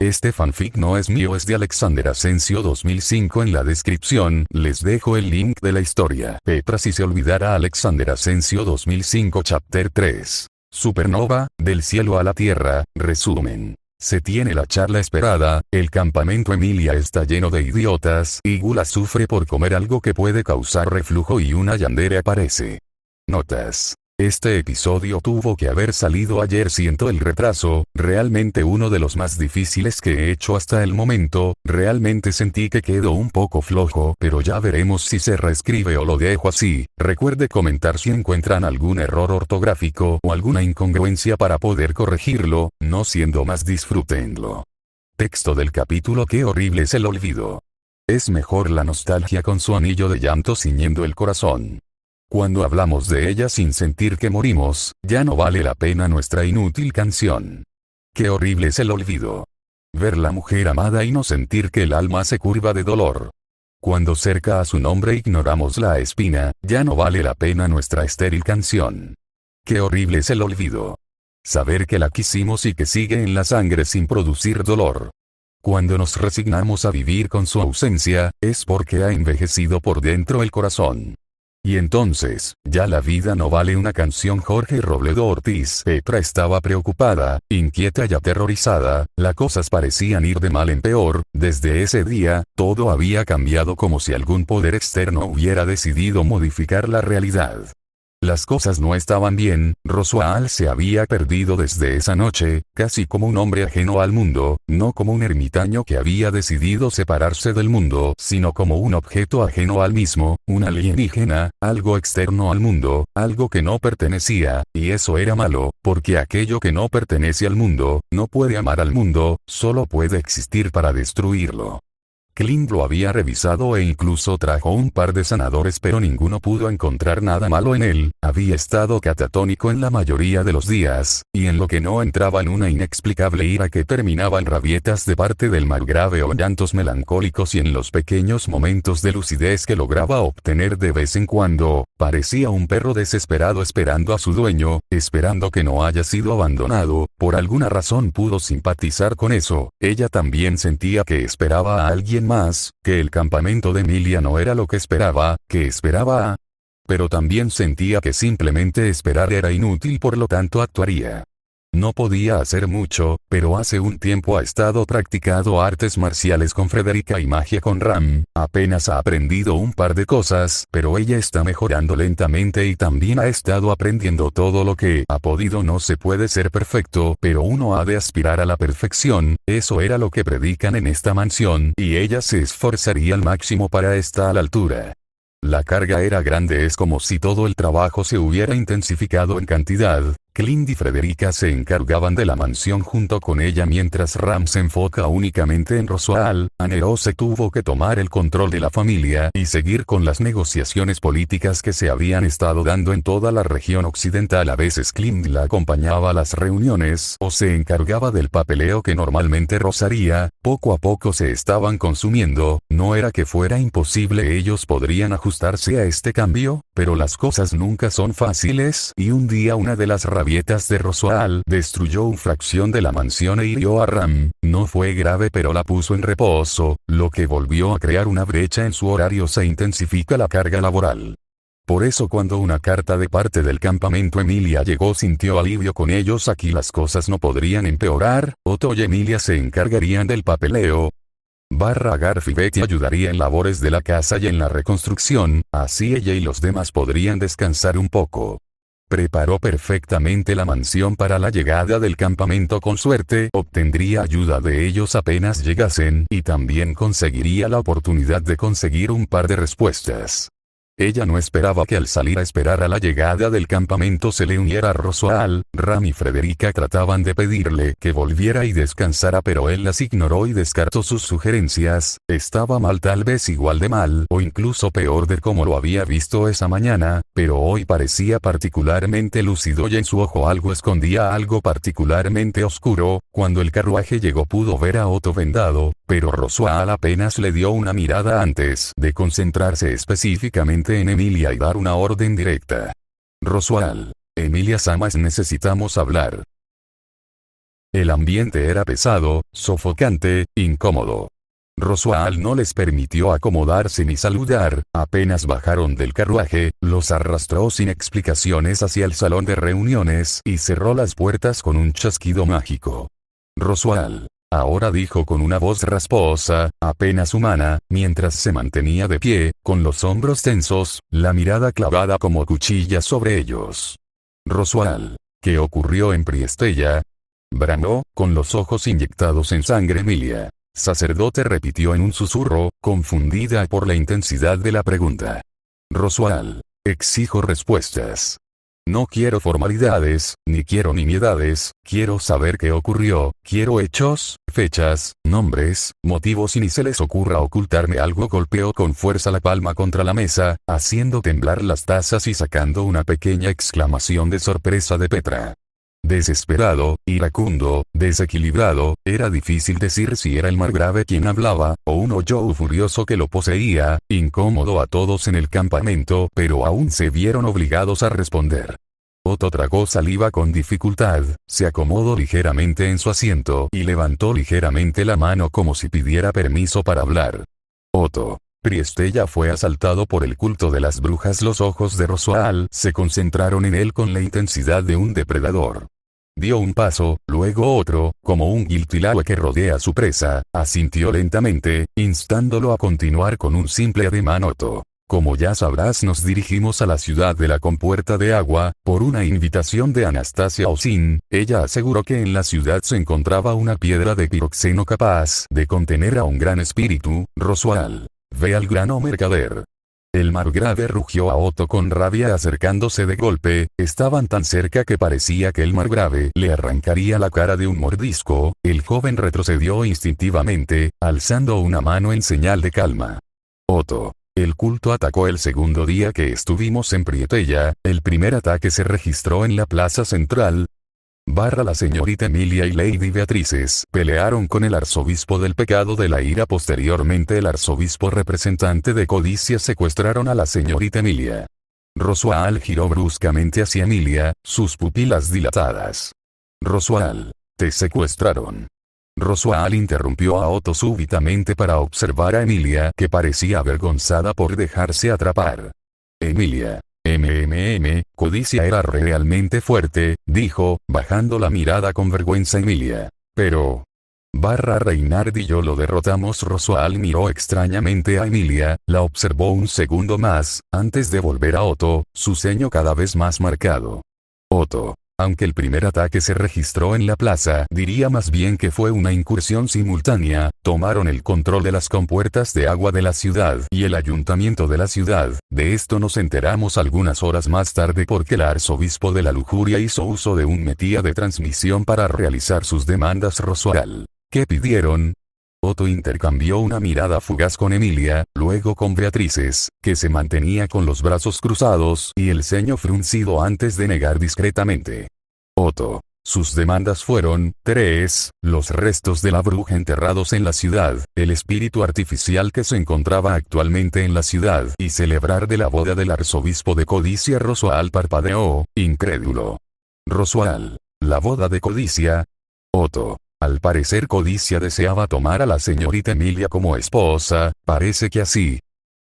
Este fanfic no es mío, es de Alexander Asensio 2005. En la descripción les dejo el link de la historia. Petra si se olvidara. Alexander Asensio 2005 Chapter 3. Supernova, del cielo a la tierra, resumen. Se tiene la charla esperada, el campamento Emilia está lleno de idiotas, y Gula sufre por comer algo que puede causar reflujo y una yandere aparece. Notas. Este episodio tuvo que haber salido ayer, siento el retraso, realmente uno de los más difíciles que he hecho hasta el momento, realmente sentí que quedó un poco flojo, pero ya veremos si se reescribe o lo dejo así. Recuerde comentar si encuentran algún error ortográfico o alguna incongruencia para poder corregirlo, no siendo más disfrútenlo. Texto del capítulo: qué horrible es el olvido. Es mejor la nostalgia con su anillo de llanto ciñendo el corazón. Cuando hablamos de ella sin sentir que morimos, ya no vale la pena nuestra inútil canción. Qué horrible es el olvido. Ver la mujer amada y no sentir que el alma se curva de dolor. Cuando cerca a su nombre ignoramos la espina, ya no vale la pena nuestra estéril canción. Qué horrible es el olvido. Saber que la quisimos y que sigue en la sangre sin producir dolor. Cuando nos resignamos a vivir con su ausencia, es porque ha envejecido por dentro el corazón. Y entonces, ya la vida no vale una canción. Jorge Robledo Ortiz. Petra estaba preocupada, inquieta y aterrorizada, las cosas parecían ir de mal en peor. Desde ese día, todo había cambiado como si algún poder externo hubiera decidido modificar la realidad. Las cosas no estaban bien, Roswaal se había perdido desde esa noche, casi como un hombre ajeno al mundo, no como un ermitaño que había decidido separarse del mundo, sino como un objeto ajeno al mismo, un alienígena, algo externo al mundo, algo que no pertenecía, y eso era malo, porque aquello que no pertenece al mundo, no puede amar al mundo, solo puede existir para destruirlo. Clint lo había revisado e incluso trajo un par de sanadores, pero ninguno pudo encontrar nada malo en él. Había estado catatónico en la mayoría de los días, y en lo que no entraba en una inexplicable ira que terminaba en rabietas de parte del margrave o llantos melancólicos, y en los pequeños momentos de lucidez que lograba obtener de vez en cuando, parecía un perro desesperado esperando a su dueño, esperando que no haya sido abandonado. Por alguna razón pudo simpatizar con eso. Ella también sentía que esperaba a alguien más, que el campamento de Emilia no era lo que esperaba, que esperaba a... Pero también sentía que simplemente esperar era inútil, por lo tanto actuaría. No podía hacer mucho, pero hace un tiempo ha estado practicando artes marciales con Frederica y magia con Ram. Apenas ha aprendido un par de cosas, pero ella está mejorando lentamente y también ha estado aprendiendo todo lo que ha podido. No se puede ser perfecto, pero uno ha de aspirar a la perfección. Eso era lo que predican en esta mansión, y ella se esforzaría al máximo para estar a la altura. La carga era grande, es como si todo el trabajo se hubiera intensificado en cantidad. Clint y Frederica se encargaban de la mansión junto con ella, mientras Ram se enfoca únicamente en Roswaal. Anerose tuvo que tomar el control de la familia y seguir con las negociaciones políticas que se habían estado dando en toda la región occidental. A veces Clint la acompañaba a las reuniones o se encargaba del papeleo que normalmente Rosaría. Poco a poco se estaban consumiendo. No era que fuera imposible, ellos podrían ajustarse a este cambio, pero las cosas nunca son fáciles, y un día una de las rabietas de Roswaal destruyó una fracción de la mansión e hirió a Ram. No fue grave, pero la puso en reposo, lo que volvió a crear una brecha en su horario. Se intensifica la carga laboral. Por eso cuando una carta de parte del campamento Emilia llegó, sintió alivio con ellos. Aquí las cosas no podrían empeorar. Otto y Emilia se encargarían del papeleo. Garth y Betty ayudaría en labores de la casa y en la reconstrucción, así ella y los demás podrían descansar un poco. Preparó perfectamente la mansión para la llegada del campamento. Con suerte, obtendría ayuda de ellos apenas llegasen, y también conseguiría la oportunidad de conseguir un par de respuestas. Ella no esperaba que al salir a esperar a la llegada del campamento se le uniera a Roswaal. Ram y Frederica trataban de pedirle que volviera y descansara, pero él las ignoró y descartó sus sugerencias. Estaba mal, tal vez igual de mal o incluso peor de como lo había visto esa mañana, pero hoy parecía particularmente lúcido y en su ojo algo escondía algo particularmente oscuro. Cuando el carruaje llegó pudo ver a Otto vendado, pero Roswaal apenas le dio una mirada antes de concentrarse específicamente en Emilia y dar una orden directa. Roswaal, Emilia Samas, necesitamos hablar. El ambiente era pesado, sofocante, incómodo. Roswaal no les permitió acomodarse ni saludar, apenas bajaron del carruaje, los arrastró sin explicaciones hacia el salón de reuniones y cerró las puertas con un chasquido mágico. Roswaal, ahora dijo con una voz rasposa, apenas humana, mientras se mantenía de pie, con los hombros tensos, la mirada clavada como cuchilla sobre ellos. Roswaal, ¿qué ocurrió en Priestella? Bramó, con los ojos inyectados en sangre. Emilia. Sacerdote repitió en un susurro, confundida por la intensidad de la pregunta. Roswaal, exijo respuestas. No quiero formalidades, ni quiero nimiedades, quiero saber qué ocurrió, quiero hechos, fechas, nombres, motivos y ni se les ocurra ocultarme algo. Golpeó con fuerza la palma contra la mesa, haciendo temblar las tazas y sacando una pequeña exclamación de sorpresa de Petra. Desesperado, iracundo, desequilibrado, era difícil decir si era el margrave quien hablaba, o un Joe furioso que lo poseía, incómodo a todos en el campamento, pero aún se vieron obligados a responder. Otto tragó saliva con dificultad, se acomodó ligeramente en su asiento y levantó ligeramente la mano como si pidiera permiso para hablar. Otto. Priestella fue asaltado por el culto de las brujas. Los ojos de Roswaal se concentraron en él con la intensidad de un depredador. Dio un paso, luego otro, como un guiltilaue que rodea a su presa, asintió lentamente, instándolo a continuar con un simple ademán. Otto. Como ya sabrás, nos dirigimos a la ciudad de la Compuerta de Agua, por una invitación de Anastasia Osin. Ella aseguró que en la ciudad se encontraba una piedra de piroxeno capaz de contener a un gran espíritu. Roswaal. Ve al grano, mercader. El margrave rugió a Otto con rabia acercándose de golpe, estaban tan cerca que parecía que el margrave le arrancaría la cara de un mordisco. El joven retrocedió instintivamente, alzando una mano en señal de calma. Otto. El culto atacó el segundo día que estuvimos en Prietella, el primer ataque se registró en la plaza central. La señorita Emilia y Lady Beatrices pelearon con el arzobispo del pecado de la ira. Posteriormente el arzobispo representante de codicia secuestraron a la señorita Emilia. Roswaal giró bruscamente hacia Emilia, sus pupilas dilatadas. Roswaal, te secuestraron. Roswaal interrumpió a Otto súbitamente para observar a Emilia, que parecía avergonzada por dejarse atrapar. Emilia. Codicia era realmente fuerte, dijo, bajando la mirada con vergüenza. Emilia. Pero. Reinhard y yo lo derrotamos. Roswaal miró extrañamente a Emilia, la observó un segundo más, antes de volver a Otto, su ceño cada vez más marcado. Otto. Aunque el primer ataque se registró en la plaza, diría más bien que fue una incursión simultánea. Tomaron el control de las compuertas de agua de la ciudad y el ayuntamiento de la ciudad. De esto nos enteramos algunas horas más tarde porque el arzobispo de la lujuria hizo uso de un metía de transmisión para realizar sus demandas. Roswaal. ¿Qué pidieron? Otto intercambió una mirada fugaz con Emilia, luego con Beatrices, que se mantenía con los brazos cruzados y el ceño fruncido antes de negar discretamente. Otto. Sus demandas fueron, 3, los restos de la bruja enterrados en la ciudad, el espíritu artificial que se encontraba actualmente en la ciudad y celebrar de la boda del arzobispo de codicia. Roswaal parpadeó, incrédulo. Roswaal. ¿La boda de codicia? Otto. Al parecer codicia deseaba tomar a la señorita Emilia como esposa, parece que así.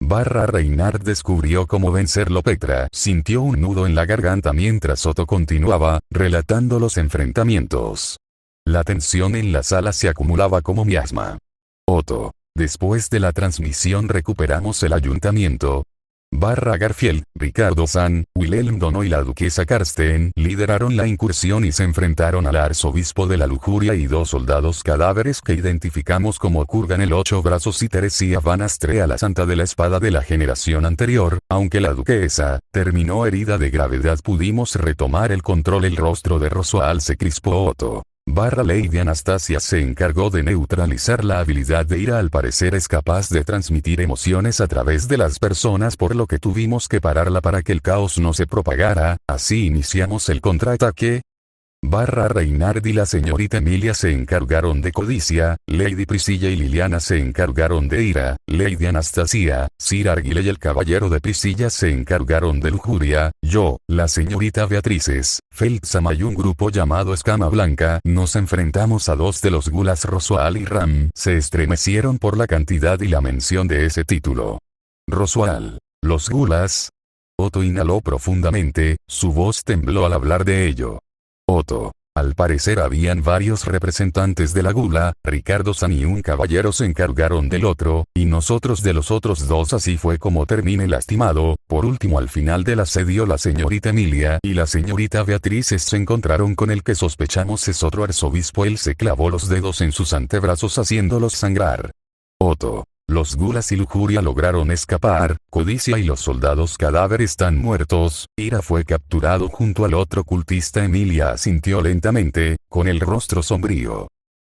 Reinhard descubrió cómo vencerlo. Petra sintió un nudo en la garganta mientras Otto continuaba, relatando los enfrentamientos. La tensión en la sala se acumulaba como miasma. Otto. Después de la transmisión recuperamos el ayuntamiento. Garfield, Ricardo San, Wilhelm Dono y la duquesa Karsten lideraron la incursión y se enfrentaron al arzobispo de la lujuria y 2 soldados cadáveres que identificamos como Kurgan el 8 brazos y Teresia Van Astrea la santa de la espada de la generación anterior. Aunque la duquesa terminó herida de gravedad, pudimos retomar el control. El rostro de Roswaal se crispó. Otto. Lady Anastasia se encargó de neutralizar la habilidad de ira. Al parecer es capaz de transmitir emociones a través de las personas, por lo que tuvimos que pararla para que el caos no se propagara. Así iniciamos el contraataque. Reinhard y la señorita Emilia se encargaron de codicia, Lady Priscilla y Liliana se encargaron de ira, Lady Anastasia, Sir Argyle y el caballero de Priscilla se encargaron de lujuria, yo, la señorita Beatrices, Feldsama y un grupo llamado Escama Blanca nos enfrentamos a dos de los gulas. Roswaal y Ram se estremecieron por la cantidad y la mención de ese título. Roswaal. ¿Los gulas? Otto inhaló profundamente, su voz tembló al hablar de ello. Otto. Al parecer habían varios representantes de la gula, Ricardo San y un caballero se encargaron del otro, y nosotros de los otros dos. Así fue como terminé lastimado. Por último, al final del asedio, la señorita Emilia y la señorita Beatriz se encontraron con el que sospechamos es otro arzobispo. Él se clavó los dedos en sus antebrazos haciéndolos sangrar. Otto. Los gulas y lujuria lograron escapar, codicia y los soldados cadáver están muertos, Ira fue capturado junto al otro cultista. Emilia asintió lentamente, con el rostro sombrío.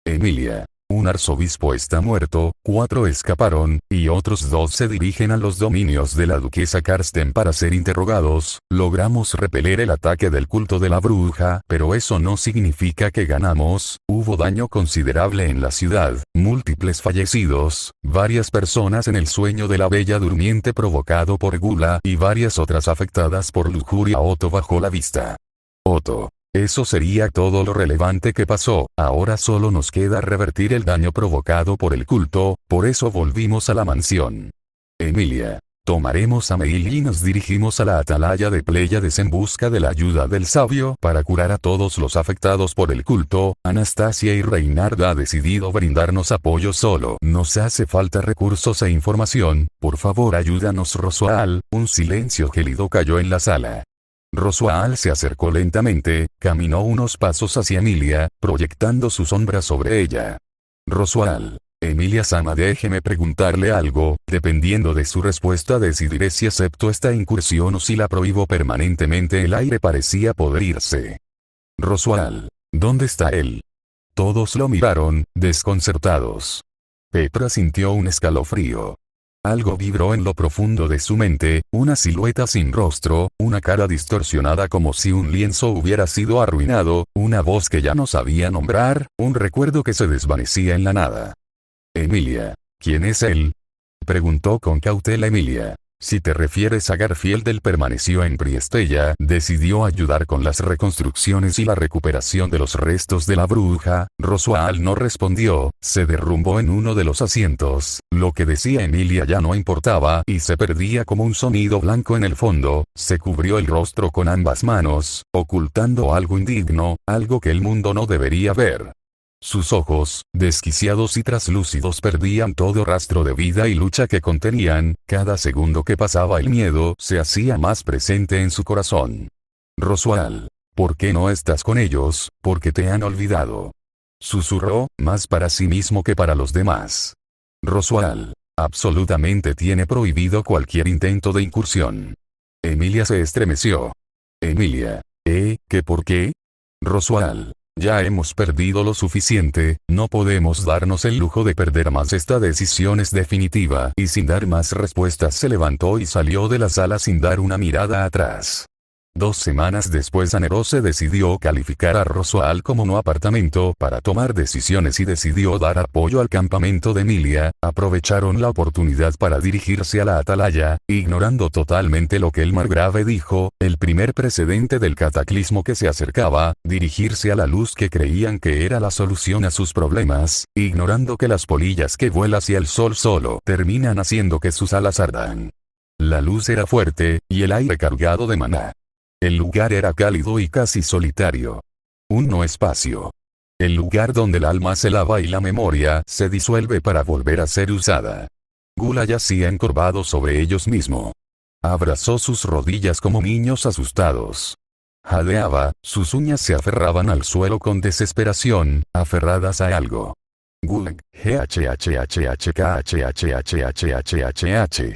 Emilia. Un arzobispo está muerto, 4 escaparon, y otros 2 se dirigen a los dominios de la duquesa Karsten para ser interrogados. Logramos repeler el ataque del culto de la bruja, pero eso no significa que ganamos. Hubo daño considerable en la ciudad, múltiples fallecidos, varias personas en el sueño de la bella durmiente provocado por gula y varias otras afectadas por lujuria. Otto bajó la vista. Otto. Eso sería todo lo relevante que pasó. Ahora solo nos queda revertir el daño provocado por el culto, por eso volvimos a la mansión. Emilia. Tomaremos a Meil y nos dirigimos a la atalaya de Pléyades en busca de la ayuda del sabio para curar a todos los afectados por el culto. Anastasia y Reinhard ha decidido brindarnos apoyo solo. Nos hace falta recursos e información. Por favor, ayúdanos. Roswaal. Un silencio gélido cayó en la sala. Roswaal se acercó lentamente, caminó unos pasos hacia Emilia, proyectando su sombra sobre ella. Roswaal. Emilia-sama, déjeme preguntarle algo. Dependiendo de su respuesta decidiré si acepto esta incursión o si la prohíbo permanentemente. El aire parecía poder irse. Roswaal. ¿Dónde está él? Todos lo miraron, desconcertados. Petra sintió un escalofrío. Algo vibró en lo profundo de su mente, una silueta sin rostro, una cara distorsionada como si un lienzo hubiera sido arruinado, una voz que ya no sabía nombrar, un recuerdo que se desvanecía en la nada. Emilia. ¿Quién es él? Preguntó con cautela Emilia. Si te refieres a Garfield, él permaneció en Priestella, decidió ayudar con las reconstrucciones y la recuperación de los restos de la bruja. Roswaal no respondió, se derrumbó en uno de los asientos, lo que decía Emilia ya no importaba y se perdía como un sonido blanco en el fondo. Se cubrió el rostro con ambas manos, ocultando algo indigno, algo que el mundo no debería ver. Sus ojos, desquiciados y traslúcidos, perdían todo rastro de vida y lucha que contenían. Cada segundo que pasaba el miedo se hacía más presente en su corazón. Roswaal. ¿Por qué no estás con ellos? Porque te han olvidado. Susurró, más para sí mismo que para los demás. Roswaal. Absolutamente tiene prohibido cualquier intento de incursión. Emilia se estremeció. Emilia. ¿Qué por qué? Roswaal. Ya hemos perdido lo suficiente, no podemos darnos el lujo de perder más. Esta decisión es definitiva. Y sin dar más respuestas se levantó y salió de la sala sin dar una mirada atrás. 2 semanas después Anerose decidió calificar a Roswaal como no apartamento para tomar decisiones y decidió dar apoyo al campamento de Emilia. Aprovecharon la oportunidad para dirigirse a la atalaya, ignorando totalmente lo que el margrave dijo, el primer precedente del cataclismo que se acercaba, dirigirse a la luz que creían que era la solución a sus problemas, ignorando que las polillas que vuelan hacia el sol solo terminan haciendo que sus alas ardan. La luz era fuerte, y el aire cargado de maná. El lugar era cálido y casi solitario. Un no espacio. El lugar donde el alma se lava y la memoria se disuelve para volver a ser usada. Gula yacía encorvado sobre ellos mismo. Abrazó sus rodillas como niños asustados. Jadeaba, sus uñas se aferraban al suelo con desesperación, aferradas a algo. Gulag, GHHHHKHHHHHH.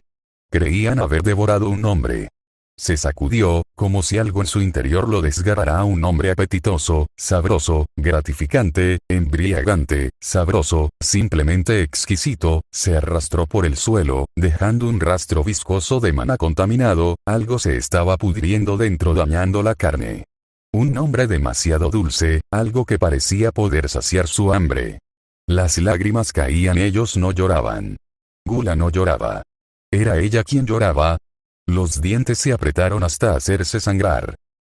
Creían haber devorado un hombre. Se sacudió, como si algo en su interior lo desgarrara. Un hombre apetitoso, sabroso, gratificante, embriagante, sabroso, simplemente exquisito, se arrastró por el suelo, dejando un rastro viscoso de maná contaminado. Algo se estaba pudriendo dentro, dañando la carne. Un hombre demasiado dulce, algo que parecía poder saciar su hambre. Las lágrimas caían, ellos no lloraban. Gula no lloraba. Era ella quien lloraba. Los dientes se apretaron hasta hacerse sangrar.